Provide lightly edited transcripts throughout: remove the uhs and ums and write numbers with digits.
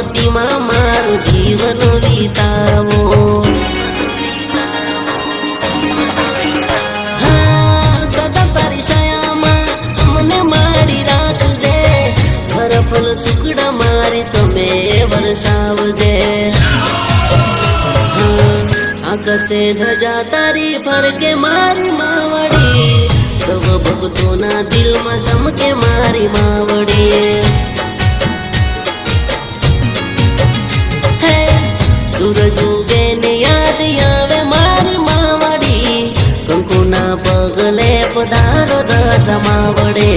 ભક્તિમાં મારું જીવન વિતાવો. સદા તારી છાયામાં મને મારી રાખજે, ફળ સુખડા મારે તમે વરસાવજે. આકાશે ધજા તારી ફરકે મારી માવડી, સૌ ભક્તોના દિલમાં સમકે મારી માવડી. હે સૂરજ ઉગે ને યાદ આવે મારી માવડી, કંકુના પગલે પધારો દશા માવડે.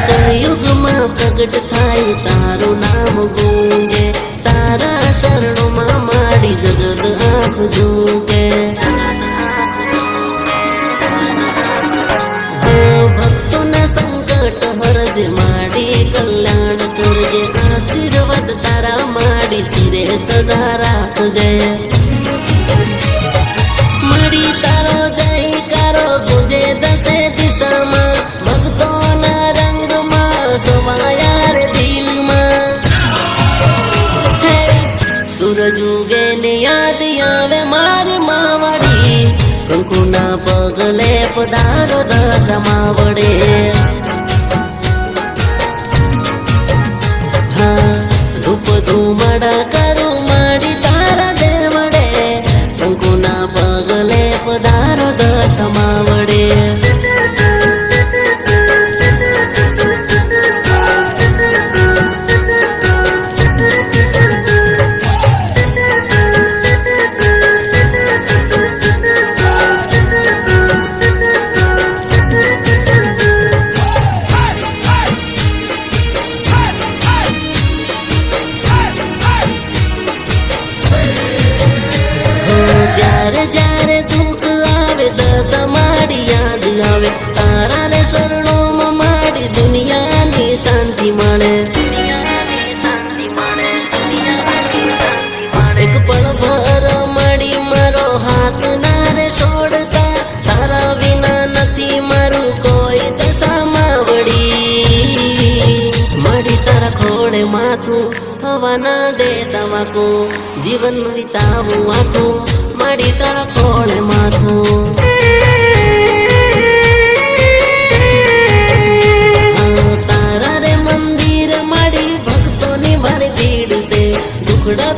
કલયુગમાં પ્રગટ થાય તારું નામ ગુંજે, તારા શરણોમાં મારી જગત આંખ ઝૂકે. ભક્તોના સંકટ હરજે માડી, કલ્યાણ કરજે, આશીર્વાદ તારા માડી શિરે સદા રાખજે. માડી તારો જયકારો ગુંજે દસે દિશામાં, ભક્તોના રંગમાં સવાયાર દિલમાં. હે સૂરજ ઉગે ને યાદ આવે મારી માવડી, કંકુના પગલે પધારો દશા માવડે. હા ધૂપ ધૂમડા કરું માડી તારા દેવડે, કંકુના પગલે પધારો દશા માવડે. જ્યારે જ્યારે દુઃખ આવે દશા માડી યાદ આવે, તારા રે શરણોમાં માડી દુનિયાની શાંતિ મળે. એક પળ ભર મળી મારો હાથ ના રે છોડતા, તારા વિના નથી મારું કોઈ દશા માવડી. મળી તારા ખોળે માથું થવા ના દે તમાકુ, જીવન વિતાવું આખું માડી તારા ખોળે માથું. તારા રે મંદિર માડી ભક્તોની મારી ભીડ છે, દુખડા